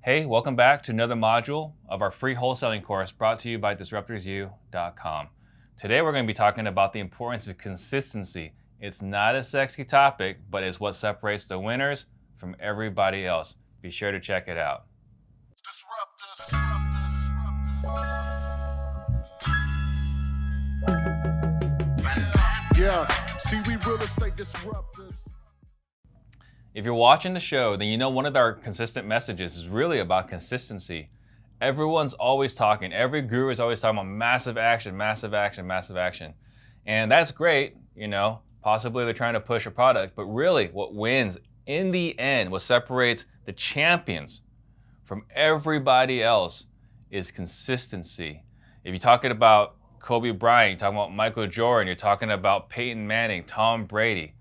Hey, welcome back to another module of our free wholesaling course brought to you by disruptorsyou.com. Today we're going to be talking about the importance of consistency. It's not a sexy topic, but it's what separates the winners from everybody else. Be sure to check it out. See, we real estate disruptors. If you're watching the show, then you know one of our consistent messages is really about consistency. Everyone's always talking. Every guru is always talking about massive action, massive action, massive action. And that's great, possibly they're trying to push a product, but really what wins in the end, what separates the champions from everybody else is consistency. If you're talking about Kobe Bryant, you're talking about Michael Jordan, you're talking about Peyton Manning, Tom Brady,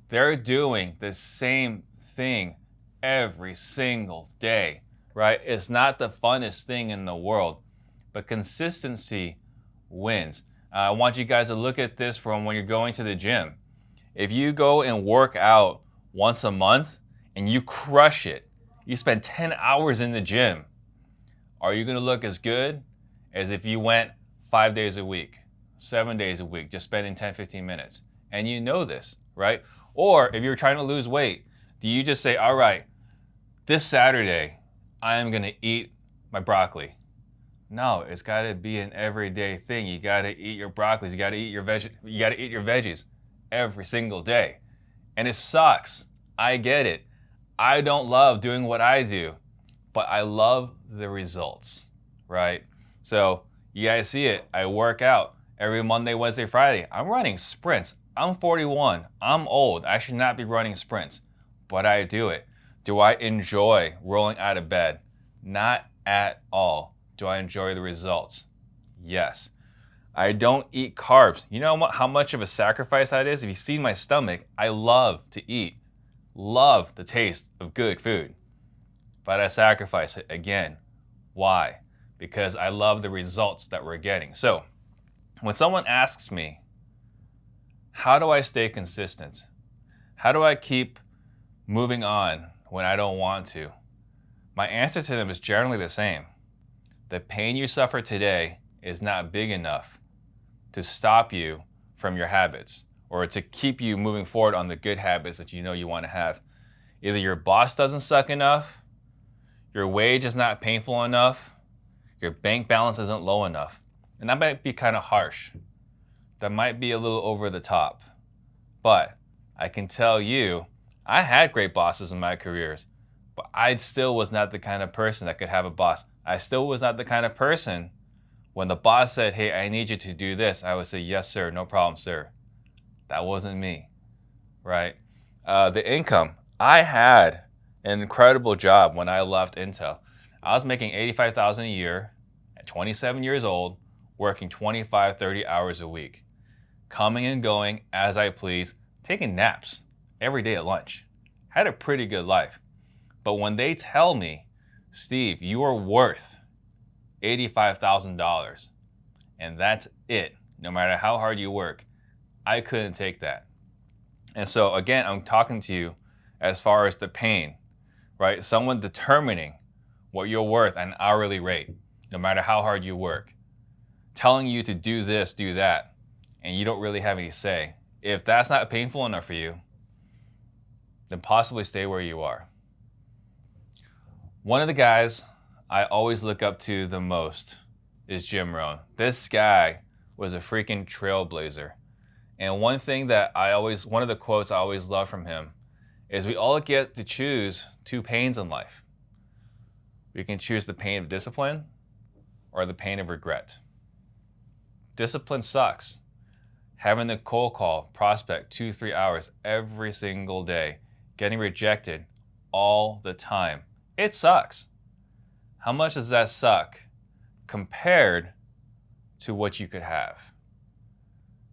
they're doing the same thing every single day, right? It's not the funnest thing in the world, but consistency wins. I want you guys to look at this from when you're going to the gym. If you go and work out once a month and you crush it, you spend 10 hours in the gym, are you gonna look as good as if you went 5 days a week, 7 days a week, just spending 10, 15 minutes? And you know this, right? Or if you're trying to lose weight, do you just say, all right, this Saturday, I am gonna eat my broccoli? No, it's gotta be an everyday thing. You gotta eat your broccolis, you gotta eat your veggies every single day. And it sucks, I get it. I don't love doing what I do, but I love the results, right? So you guys see it, I work out every Monday, Wednesday, Friday. I'm running sprints. I'm 41, I'm old, I should not be running sprints, but I do it. Do I enjoy rolling out of bed? Not at all. Do I enjoy the results? Yes. I don't eat carbs. You know how much of a sacrifice that is? If you see my stomach, I love to eat, love the taste of good food, but I sacrifice it again. Why? Because I love the results that we're getting. So when someone asks me, how do I stay consistent? How do I keep moving on when I don't want to? My answer to them is generally the same. The pain you suffer today is not big enough to stop you from your habits or to keep you moving forward on the good habits that you know you want to have. Either your boss doesn't suck enough, your wage is not painful enough, your bank balance isn't low enough. And that might be kind of harsh. That might be a little over the top, but I can tell you, I had great bosses in my careers, but I still was not the kind of person that could have a boss. I still was not the kind of person when the boss said, hey, I need you to do this, I would say, yes, sir, no problem, sir. That wasn't me, right? The income, I had an incredible job when I left Intel. I was making $85,000 a year at 27 years old, working 25, 30 hours a week, coming and going as I please, taking naps every day at lunch. Had a pretty good life. But when they tell me, Steve, you are worth $85,000 and that's it, no matter how hard you work, I couldn't take that. And so again, I'm talking to you as far as the pain, right? Someone determining what you're worth at an hourly rate, no matter how hard you work, telling you to do this, do that, and you don't really have any say. If that's not painful enough for you, then possibly stay where you are. One of the guys I always look up to the most is Jim Rohn. This guy was a freaking trailblazer. And one of the quotes I always love from him is we all get to choose two pains in life. We can choose the pain of discipline or the pain of regret. Discipline sucks. Having the cold call prospect 2-3 hours every single day, getting rejected all the time. It sucks. How much does that suck compared to what you could have?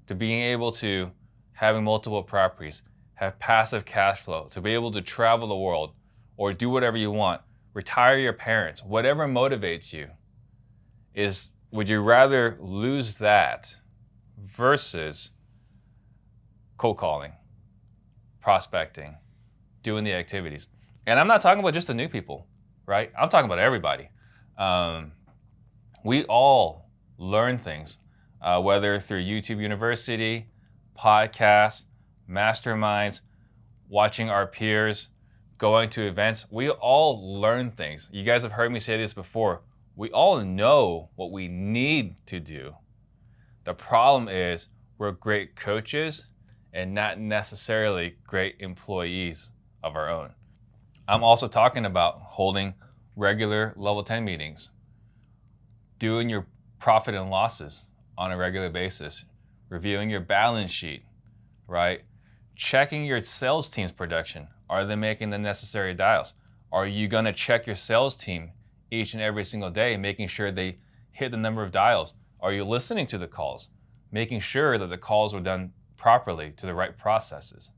To being able to having multiple properties, have passive cash flow, to be able to travel the world or do whatever you want, retire your parents, whatever motivates you, would you rather lose that versus cold calling, prospecting, doing the activities? And I'm not talking about just the new people. right? I'm talking about everybody. We all learn things, whether through YouTube University, podcasts, masterminds, watching our peers, going to events. We all learn things. You guys have heard me say this before. We all know what we need to do. The problem is we're great coaches and not necessarily great employees of our own. I'm also talking about holding regular level 10 meetings, doing your profit and losses on a regular basis, reviewing your balance sheet, right? Checking your sales team's production. Are they making the necessary dials? Are you gonna check your sales team each and every single day, making sure they hit the number of dials? Are you listening to the calls, making sure that the calls were done properly to the right processes?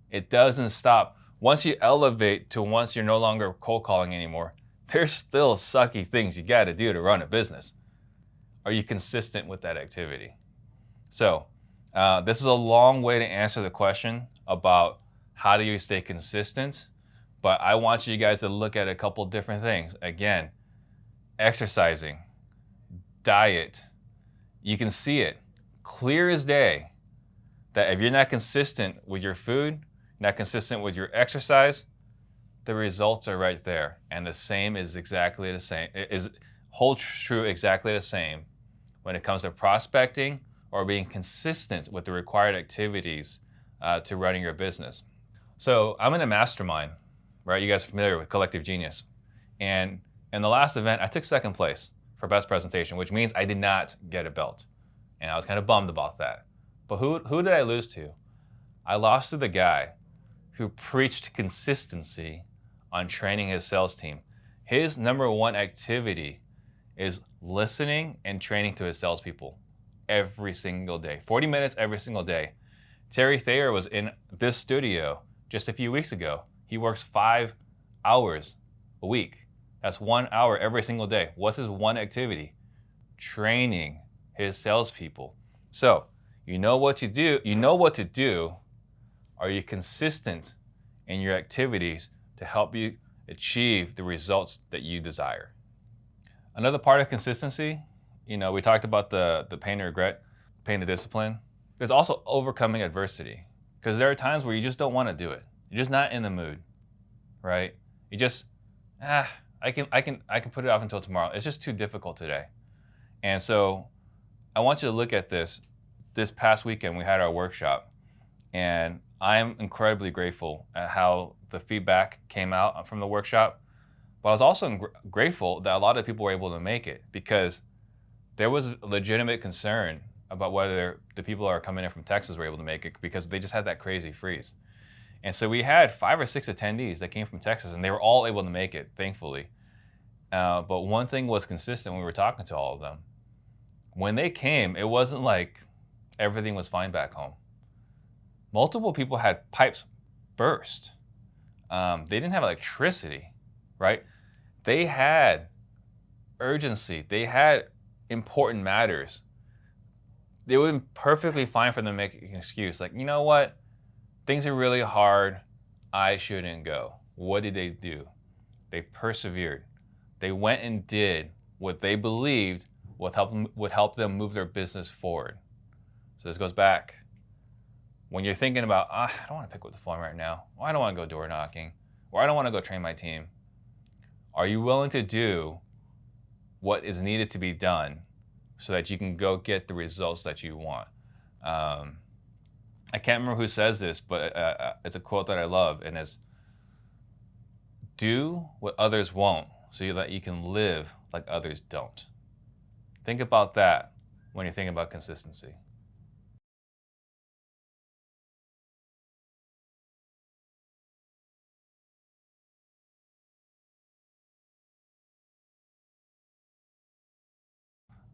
It doesn't stop. Once you elevate to once you're no longer cold calling anymore, there's still sucky things you gotta do to run a business. Are you consistent with that activity? So this is a long way to answer the question about how do you stay consistent, but I want you guys to look at a couple different things. Again, exercising, diet. You can see it clear as day that if you're not consistent with your food, not consistent with your exercise, the results are right there. And the same is exactly the same, holds true exactly the same when it comes to prospecting or being consistent with the required activities to running your business. So I'm in a mastermind, right? You guys are familiar with Collective Genius. And in the last event, I took second place for best presentation, which means I did not get a belt. And I was kind of bummed about that. But who did I lose to? I lost to the guy who preached consistency on training his sales team. His number one activity is listening and training to his salespeople every single day, 40 minutes every single day. Terry Thayer was in this studio just a few weeks ago. He works 5 hours a week. That's 1 hour every single day. What's his one activity? Training his salespeople. So you know what to do. You know what to do. Are you consistent in your activities to help you achieve the results that you desire? Another part of consistency, we talked about the pain and regret, pain and discipline. There's also overcoming adversity, because there are times where you just don't want to do it. You're just not in the mood, right? You just, I can put it off until tomorrow. It's just too difficult today. And so I want you to look at this. This past weekend, we had our workshop, and I'm incredibly grateful at how the feedback came out from the workshop. But I was also grateful that a lot of people were able to make it, because there was legitimate concern about whether the people that are coming in from Texas were able to make it, because they just had that crazy freeze. And so we had 5 or 6 attendees that came from Texas, and they were all able to make it, thankfully. But one thing was consistent when we were talking to all of them. When they came, it wasn't like everything was fine back home. Multiple people had pipes burst. They didn't have electricity, right? They had urgency. They had important matters. It would have been perfectly fine for them to make an excuse. Like, you know what? Things are really hard. I shouldn't go. What did they do? They persevered. They went and did what they believed would help them move their business forward. So this goes back. When you're thinking about, I don't want to pick up the phone right now, or I don't want to go door knocking, or I don't want to go train my team, are you willing to do what is needed to be done so that you can go get the results that you want? I can't remember who says this, but it's a quote that I love, and it's, do what others won't so that you can live like others don't. Think about that when you're thinking about consistency.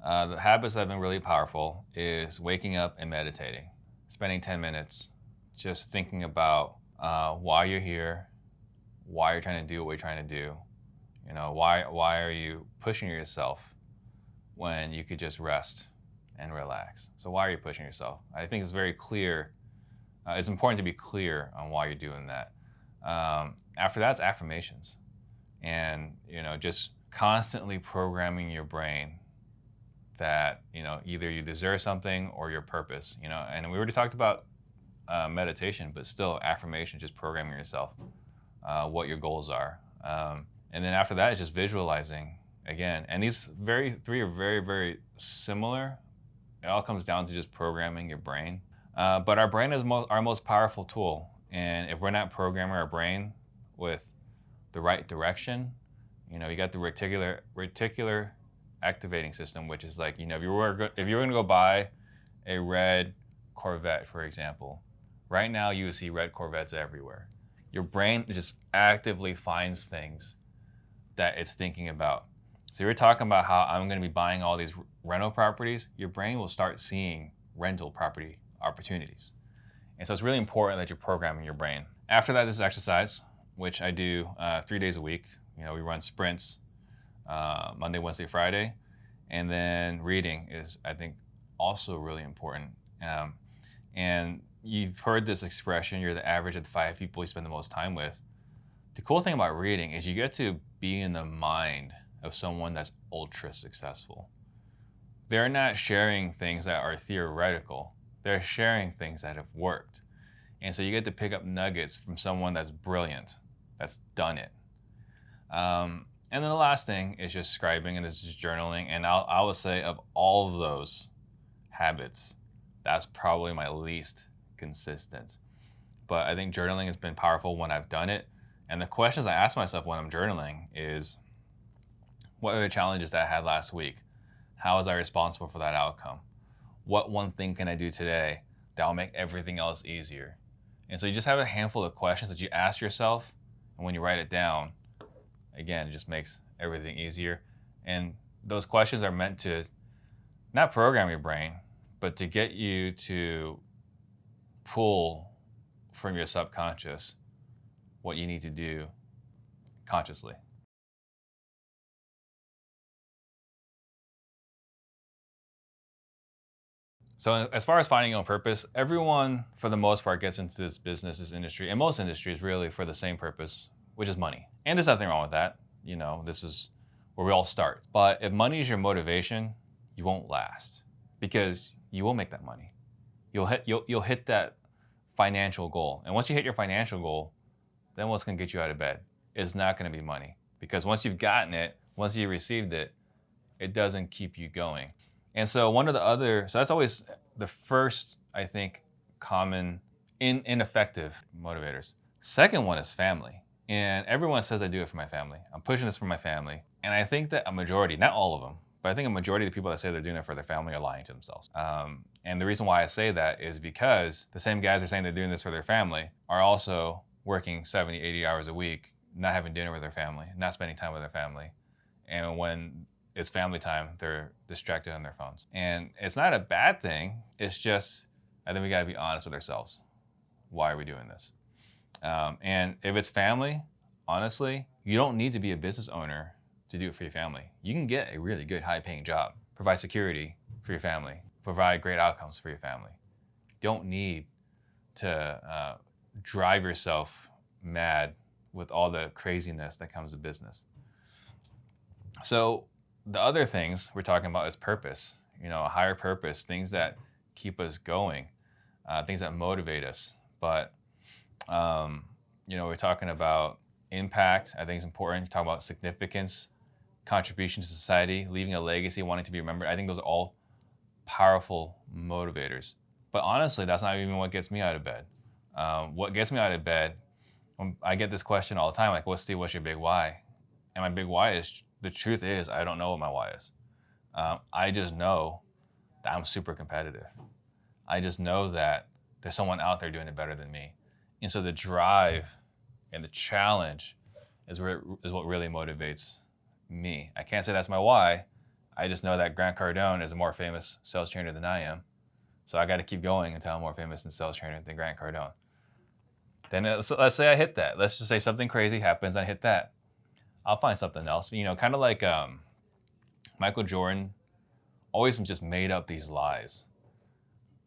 The habits that have been really powerful is waking up and meditating. Spending 10 minutes just thinking about why you're here, why you're trying to do what you're trying to do. Why are you pushing yourself when you could just rest and relax? So why are you pushing yourself? I think it's very clear. It's important to be clear on why you're doing that. After that, it's affirmations. And, just constantly programming your brain that, either you deserve something or your purpose, and we already talked about meditation, but still affirmation, just programming yourself, what your goals are. And then after that, it's just visualizing again. And these three are very, very similar. It all comes down to just programming your brain. But our brain is our most powerful tool. And if we're not programming our brain with the right direction, you got the reticular activating system, which is like, if you were going to go buy a red Corvette, for example, right now you would see red Corvettes everywhere. Your brain just actively finds things that it's thinking about. So you're talking about how I'm going to be buying all these rental properties. Your brain will start seeing rental property opportunities. And so it's really important that you're programming your brain. After that, this is exercise, which I do 3 days a week. We run sprints Monday, Wednesday, Friday. And then reading is, I think, also really important. And you've heard this expression, you're the average of the 5 people you spend the most time with. The cool thing about reading is you get to be in the mind of someone that's ultra successful. They're not sharing things that are theoretical. They're sharing things that have worked. And so you get to pick up nuggets from someone that's brilliant, that's done it. And then the last thing is just scribing, and this is journaling. And I would say of all of those habits, that's probably my least consistent. But I think journaling has been powerful when I've done it. And the questions I ask myself when I'm journaling is, what are the challenges that I had last week? How was I responsible for that outcome? What one thing can I do today that will make everything else easier? And so you just have a handful of questions that you ask yourself, and when you write it down, again, it just makes everything easier. And those questions are meant to not program your brain, but to get you to pull from your subconscious what you need to do consciously. So as far as finding your own purpose, everyone, for the most part, gets into this business, this industry, and most industries really for the same purpose, which is money. And there's nothing wrong with that. This is where we all start. But if money is your motivation, you won't last, because you will make that money. You'll hit that financial goal. And once you hit your financial goal, then what's going to get you out of bed? It's not going to be money, because once you've gotten it, once you received it, it doesn't keep you going. And so so that's always the first, I think, common ineffective motivators. Second one is family. And everyone says I do it for my family. I'm pushing this for my family. And I think that a majority, not all of them, but I think a majority of the people that say they're doing it for their family are lying to themselves. And the reason why I say that is because the same guys that are saying they're doing this for their family are also working 70, 80 hours a week, not having dinner with their family, not spending time with their family. And when it's family time, they're distracted on their phones. And it's not a bad thing. It's just, I think we gotta be honest with ourselves. Why are we doing this? And if it's family, honestly, you don't need to be a business owner to do it for your family. You can get a really good high-paying job, provide security for your family, provide great outcomes for your family. You don't need to drive yourself mad with all the craziness that comes to business. So the other things we're talking about is purpose, a higher purpose, things that keep us going, things that motivate us. But, we're talking about impact. I think it's important to talk about significance, contribution to society, leaving a legacy, wanting to be remembered. I think those are all powerful motivators. But honestly, that's not even what gets me out of bed. What gets me out of bed, I get this question all the time, like, what's your big why? And my big why is, the truth is, I don't know what my why is. I just know that I'm super competitive. I just know that there's someone out there doing it better than me. And so the drive and the challenge is what really motivates me. I can't say that's my why. I just know that Grant Cardone is a more famous sales trainer than I am. So I got to keep going until I'm more famous than sales trainer than Grant Cardone. Then let's say I hit that. Let's just say something crazy happens, I hit that. I'll find something else. Kind of like Michael Jordan always just made up these lies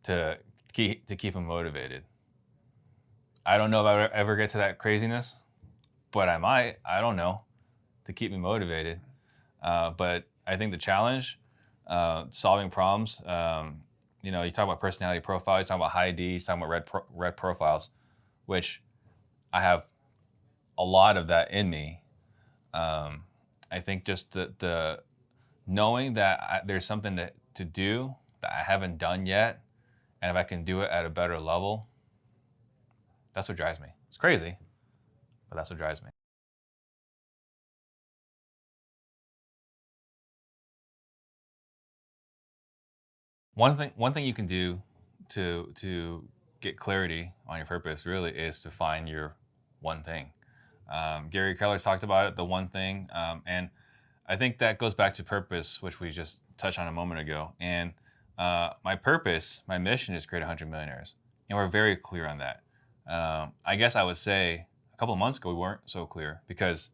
to keep him motivated. I don't know if I ever get to that craziness, but I might. I don't know. to keep me motivated. But I think the challenge, solving problems, you talk about personality profiles, you talk about high Ds, talking about red profiles, which I have a lot of that in me. I think just the knowing that there's something to do that I haven't done yet, and if I can do it at a better level, that's what drives me. It's crazy, but that's what drives me. One thing you can do to get clarity on your purpose really is to find your one thing. Gary Keller's talked about it, the one thing, and I think that goes back to purpose, which we just touched on a moment ago. And my purpose, my mission is create 100 millionaires, and we're very clear on that. I guess I would say a couple of months ago we weren't so clear because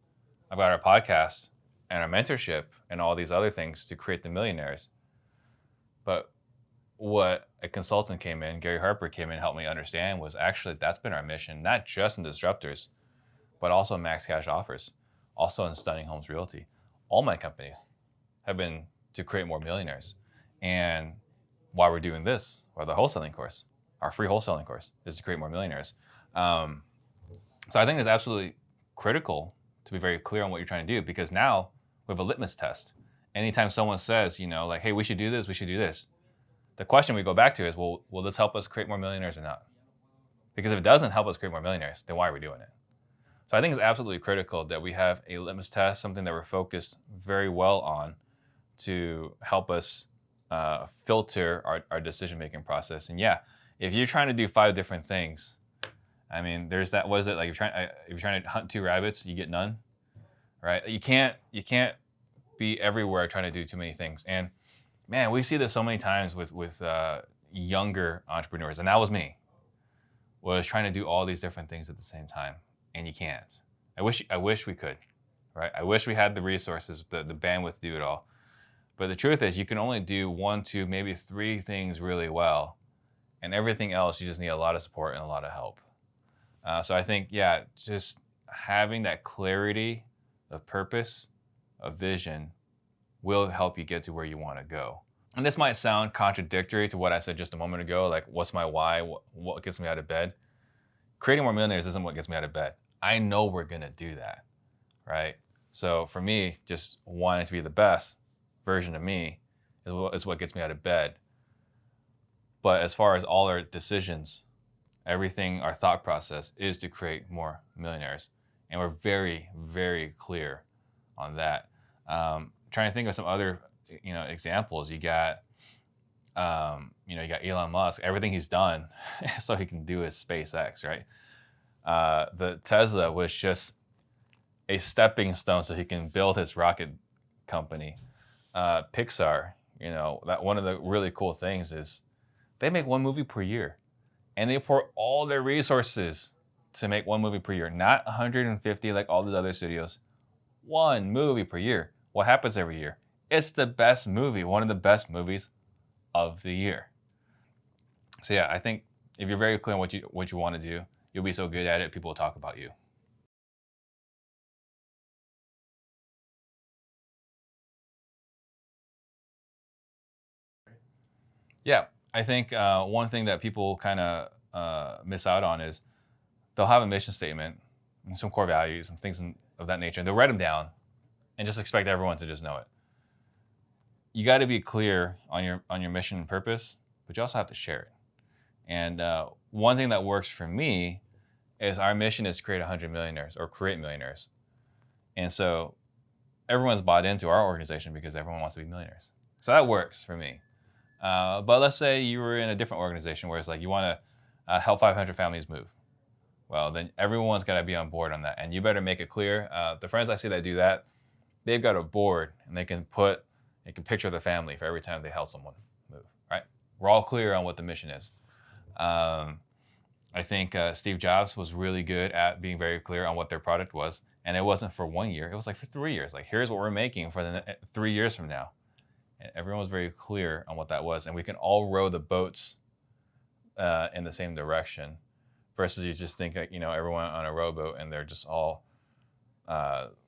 I've got our podcast and our mentorship and all these other things to create the millionaires. But what a consultant came in, Gary Harper came in and helped me understand was actually that's been our mission, not just in Disruptors, but also in Max Cash Offers, also in Stunning Homes Realty. All my companies have been to create more millionaires. And why we're doing this, or the wholesaling course, our free wholesaling course, is to create more millionaires. So I think it's absolutely critical to be very clear on what you're trying to do, because now we have a litmus test. Anytime someone says, like, hey, we should do this, the question we go back to is, well, will this help us create more millionaires or not? Because if it doesn't help us create more millionaires, then why are we doing it? So I think it's absolutely critical that we have a litmus test, something that we're focused very well on to help us filter our decision-making process. And yeah, if you're trying to do 5 different things, I mean, there's that, what is it, like if you're trying to hunt 2 rabbits, you get none, right? You can't be everywhere trying to do too many things. And man, we see this so many times with younger entrepreneurs, and that was me, was trying to do all these different things at the same time, and you can't. I wish we could, right? I wish we had the resources, the bandwidth to do it all. But the truth is you can only do 1, 2, maybe 3 things really well, and everything else you just need a lot of support and a lot of help. So I think, yeah, just having that clarity of purpose, of vision, will help you get to where you want to go. And this might sound contradictory to what I said just a moment ago, like what's my why, what gets me out of bed? Creating more millionaires isn't what gets me out of bed. I know we're gonna do that, right? So for me, just wanting to be the best version of me is what gets me out of bed. But as far as all our decisions, everything, our thought process is to create more millionaires. And we're very, very clear on that. Trying to think of some other, examples. You got, you got Elon Musk. Everything he's done so he can do his SpaceX, right? The Tesla was just a stepping stone so he can build his rocket company. Pixar, that one of the really cool things is they make 1 movie per year, and they pour all their resources to make 1 movie per year, not 150 like all these other studios. 1 movie per year. What happens every year? It's the best movie, one of the best movies of the year. So yeah, I think if you're very clear on what you want to do, you'll be so good at it, people will talk about you. Yeah, I think one thing that people kind of miss out on is they'll have a mission statement and some core values and things of that nature, and they'll write them down and just expect everyone to just know it. You got to be clear on your mission and purpose, but you also have to share it. And one thing that works for me is our mission is to create 100 millionaires or create millionaires. And so everyone's bought into our organization because everyone wants to be millionaires. So that works for me. But let's say you were in a different organization where it's like you want to help 500 families move. Well, then everyone's got to be on board on that. And you better make it clear. The friends I see that do that, they've got a board and they can picture the family for every time they help someone move, right? We're all clear on what the mission is. I think Steve Jobs was really good at being very clear on what their product was. And it wasn't for 1 year, it was like for 3 years. Like, here's what we're making for the 3 years from now. And everyone was very clear on what that was. And we can all row the boats in the same direction versus you just think, everyone on a rowboat and they're just all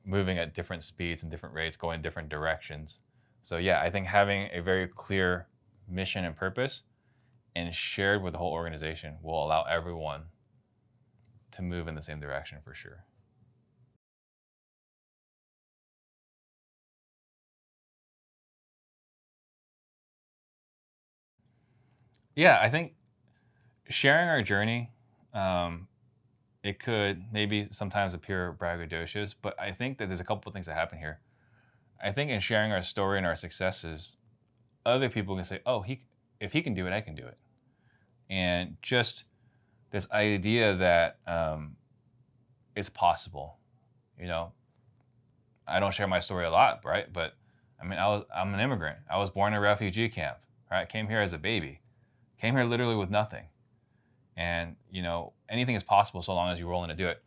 moving at different speeds and different rates, going different directions. So yeah, I think having a very clear mission and purpose and shared with the whole organization will allow everyone to move in the same direction for sure. Yeah, I think sharing our journey, it could maybe sometimes appear braggadocious, but I think that there's a couple of things that happen here. I think in sharing our story and our successes, other people can say, "Oh, if he can do it, I can do it." And just this idea that it's possible. You know, I don't share my story a lot, right? But I mean, I'm an immigrant. I was born in a refugee camp, right? Came here as a baby. Came here literally with nothing. And, anything is possible so long as you're willing to do it.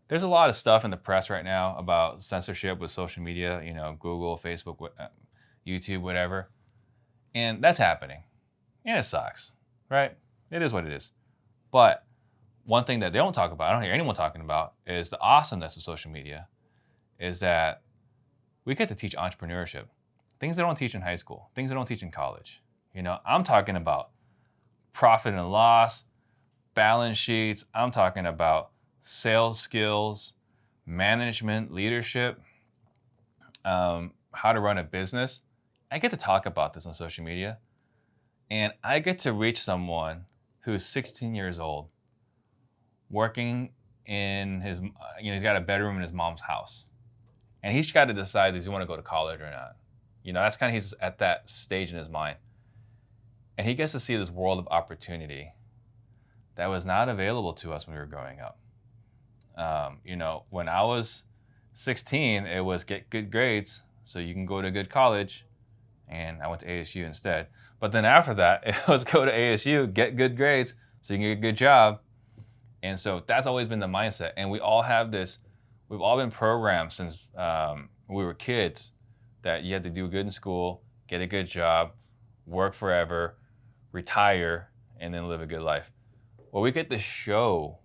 There's a lot of stuff in the press right now about censorship with social media, Google, Facebook, YouTube, whatever. And that's happening. And it sucks, right? It is what it is. But one thing that they don't talk about, I don't hear anyone talking about, is the awesomeness of social media, is that we get to teach entrepreneurship. Things they don't teach in high school, things they don't teach in college. I'm talking about profit and loss, balance sheets. I'm talking about sales skills, management, leadership, how to run a business. I get to talk about this on social media, and I get to reach someone who's 16 years old, working in his, he's got a bedroom in his mom's house, and he's got to decide, does he want to go to college or not? That's kind of, he's at that stage in his mind. And he gets to see this world of opportunity that was not available to us when we were growing up. When I was 16, it was get good grades so you can go to a good college. And I went to ASU instead. But then after that, it was go to ASU, get good grades so you can get a good job. And so that's always been the mindset. And we all have this, we've all been programmed since we were kids that you had to do good in school, get a good job, work forever, retire, and then live a good life. What we get to show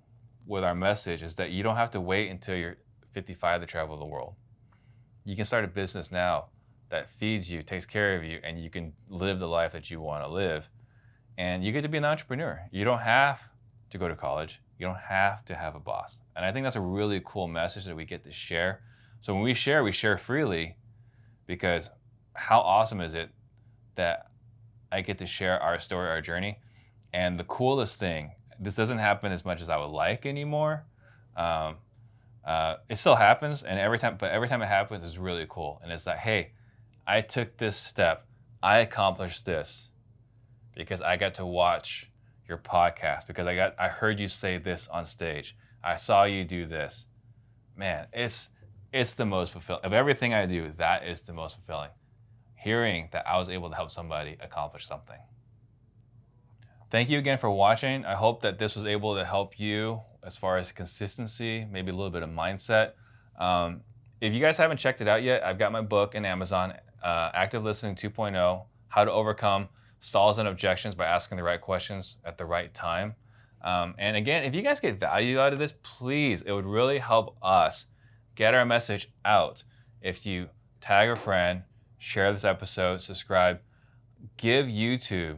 with our message is that you don't have to wait until you're 55 to travel the world. You can start a business now that feeds you, takes care of you, and you can live the life that you want to live. And you get to be an entrepreneur. You don't have to go to college. You don't have to have a boss. And I think that's a really cool message that we get to share. So when we share freely, because how awesome is it that I get to share our story, our journey. And the coolest thing, this doesn't happen as much as I would like anymore. It still happens, and every time it happens, it's really cool. And it's like, hey, I took this step, I accomplished this because I got to watch your podcast, because I heard you say this on stage, I saw you do this. Man, it's the most fulfilling. Of everything I do, that is the most fulfilling. Hearing that I was able to help somebody accomplish something. Thank you again for watching. I hope that this was able to help you as far as consistency, maybe a little bit of mindset. If you guys haven't checked it out yet, I've got my book in Amazon, Active Listening 2.0, How to Overcome Stalls and Objections by Asking the Right Questions at the Right Time. And again, if you guys get value out of this, please, it would really help us get our message out. If you tag a friend, share this episode, subscribe, give YouTube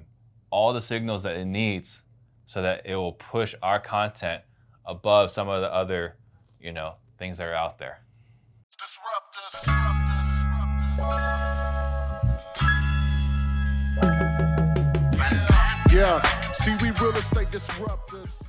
all the signals that it needs so that it will push our content above some of the other, things that are out there. Disruptors. Yeah, see, we real estate disruptors.